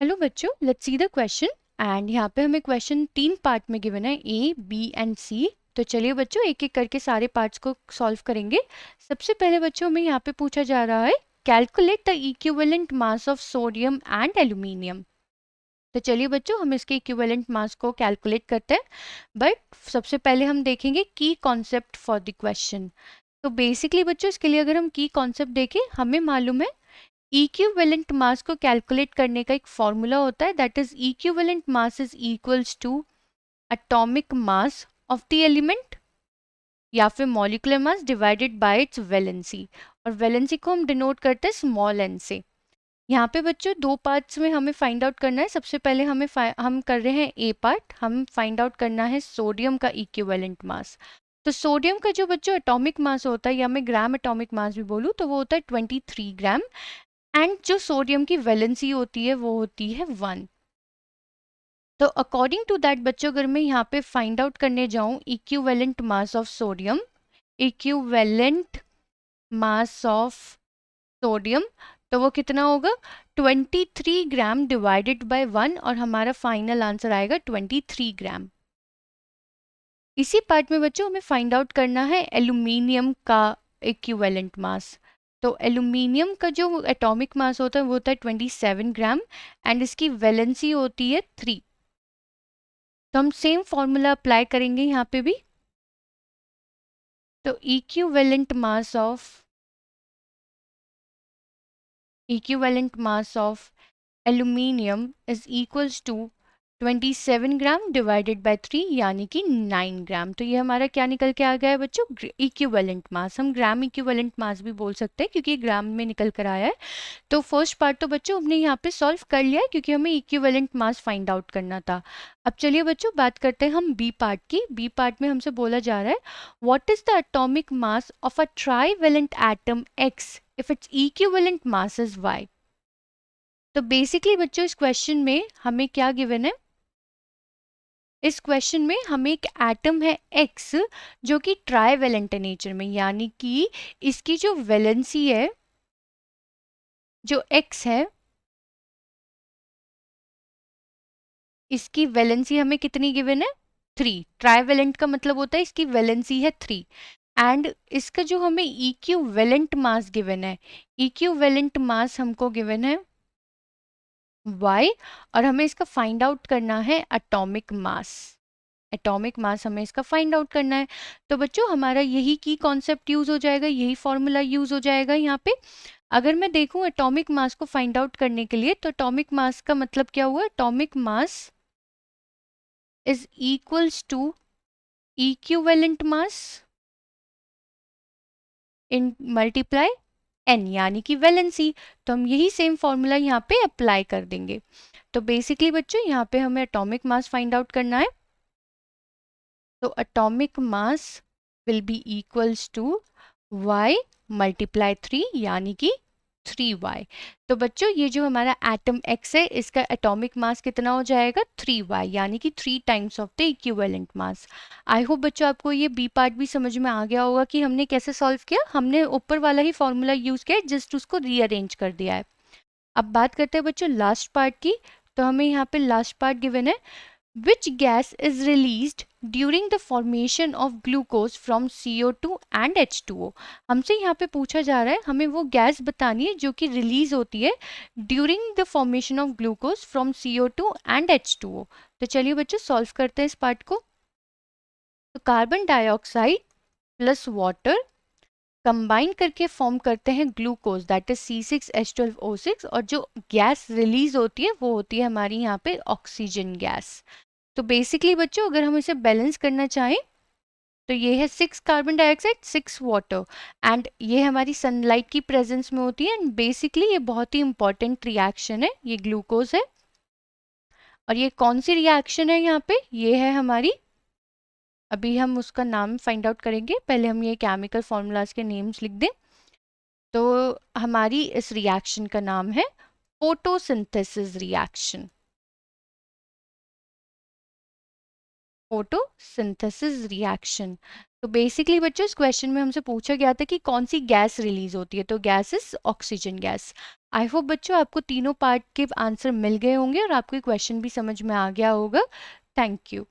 Hello बच्चों, let's see the question. And यहाँ पे हमें क्वेश्चन 3 पार्ट में गिवन है, ए, बी एंड सी। तो चलिए बच्चों एक एक करके सारे पार्ट्स को सॉल्व करेंगे। सबसे पहले बच्चों में यहाँ पे पूछा जा रहा है, calculate the equivalent mass of sodium and aluminium. तो चलिए बच्चों हम इसके इक्विवेलेंट मास को कैलकुलेट करते हैं। बट सबसे पहले हम देखेंगे की कॉन्सेप्ट फॉर द क्वेश्चन। तो बेसिकली बच्चों इसके लिए अगर हम की कॉन्सेप्ट देखें, हमें मालूम है इक्विवेलेंट मास को कैलकुलेट करने का एक फॉर्मूला होता है, that is equivalent mass is equals to atomic mass of the element या फिर molecular mass divided by its valency. और वैलेंसी को हम डिनोट करते हैं स्मॉल एन से। यहाँ पे बच्चों दो पार्ट्स में हमें फाइंड आउट करना है। सबसे पहले हम कर रहे हैं ए पार्ट, हम फाइंड आउट करना है सोडियम का इक्विवेलेंट मास। तो सोडियम का जो बच्चों एटॉमिक मास होता है, या मैं ग्राम एटॉमिक मास भी बोलूँ, तो वो होता है 23 ग्राम। एंड जो सोडियम की वैलेंसी होती है वो होती है 1। तो अकॉर्डिंग टू दैट बच्चों, अगर मैं यहाँ पे फाइंड आउट करने जाऊँ equivalent mass of sodium, equivalent mass of sodium, तो वो कितना होगा 23 ग्राम डिवाइडेड बाय 1, और हमारा फाइनल आंसर आएगा 23 ग्राम। इसी पार्ट में बच्चों हमें फाइंड आउट करना है एल्यूमिनियम का इक्विवेलेंट मास। तो एल्यूमिनियम का जो एटॉमिक मास होता है वो होता है 27 ग्राम एंड इसकी वैलेंसी होती है 3। तो हम सेम फॉर्मूला अप्लाई करेंगे यहाँ पे भी। तो equivalent mass of aluminium is equals to 27 gram divided by 3 यानी कि 9 ग्राम। तो ये हमारा क्या निकल के आ गया है बच्चों, इक्विवेलेंट मास। हम ग्राम इक्विवेलेंट मास भी बोल सकते हैं क्योंकि ग्राम में निकल कर आया है। तो फर्स्ट पार्ट तो बच्चों हमने यहाँ पे सॉल्व कर लिया है क्योंकि हमें इक्विवेलेंट मास फाइंड आउट करना था। अब चलिए बच्चों बात करते हैं हम बी पार्ट की। बी पार्ट में हमसे बोला जा रहा है, what is the atomic mass of a trivalent atom X if its equivalent mass is Y. तो बेसिकली बच्चों इस क्वेश्चन में हमें क्या गिवन है, इस क्वेश्चन में हमें एक एटम है X जो कि ट्राईवेलेंट है नेचर में, यानी कि इसकी जो वैलेंसी है, जो X है, इसकी वैलेंसी हमें कितनी गिवन है 3। ट्राईवेलेंट का मतलब होता है इसकी वैलेंसी है 3। एंड इसका जो हमें इक्विवेलेंट मास गिवन है, इक्विवेलेंट मास हमको गिवन है Y, और हमें इसका फाइंड आउट करना है एटॉमिक मास। एटॉमिक मास हमें इसका फाइंड आउट करना है। तो बच्चों हमारा यही की कॉन्सेप्ट यूज हो जाएगा, यही फॉर्मूला यूज हो जाएगा यहाँ पे। अगर मैं देखूं एटॉमिक मास को फाइंड आउट करने के लिए, तो एटॉमिक मास का मतलब क्या हुआ, atomic mass is equals to equivalent mass in multiply n, यानी कि वैलेंसी। तो हम यही सेम फॉर्मूला यहाँ पे अप्लाई कर देंगे। तो बेसिकली बच्चों यहाँ पे हमें एटॉमिक मास फाइंड आउट करना है। तो atomic mass will be equals to y multiply 3 यानी कि 3y। तो बच्चों ये जो हमारा एटम x है इसका एटॉमिक मास कितना हो जाएगा 3y, यानी कि 3 times of the equivalent mass. I hope बच्चों आपको ये बी पार्ट भी समझ में आ गया होगा कि हमने कैसे सॉल्व किया। हमने ऊपर वाला ही फॉर्मूला यूज किया, जस्ट उसको रीअरेंज कर दिया है। अब बात करते हैं बच्चों लास्ट पार्ट की। तो हमें यहाँ पे लास्ट पार्ट गिवन है, which gas is released during the formation of glucose from CO2 and H2O। हमसे यहाँ पे पूछा जा रहा है, हमें वो गैस बतानी है जो कि रिलीज होती है during the formation of glucose from CO2 and H2O। तो चलिए बच्चों सॉल्व करते हैं इस पार्ट को। तो carbon dioxide plus water combine करके फॉर्म करते हैं ग्लूकोज, दैट इज C6H12O6, और जो गैस रिलीज होती है वो होती है हमारी यहाँ पे ऑक्सीजन गैस। तो बेसिकली बच्चों अगर हम इसे बैलेंस करना चाहें तो ये है 6 कार्बन डाइऑक्साइड 6 वाटर, एंड ये हमारी सनलाइट की प्रेजेंस में होती है। एंड बेसिकली ये बहुत ही इंपॉर्टेंट रिएक्शन है, ये ग्लूकोज है। और ये कौन सी रिएक्शन है यहाँ पे, ये है हमारी, अभी हम उसका नाम फाइंड आउट करेंगे, पहले हम ये केमिकल फॉर्मूलाज के नेम्स लिख दें। तो हमारी इस रिएक्शन का नाम है फोटोसिंथेसिस रिएक्शन। Photosynthesis reaction. तो बेसिकली बच्चों इस क्वेश्चन में हमसे पूछा गया था कि कौन सी गैस रिलीज होती है, तो gas is oxygen gas. I hope बच्चों आपको तीनों पार्ट के आंसर मिल गए होंगे और आपको क्वेश्चन भी समझ में आ गया होगा। Thank you.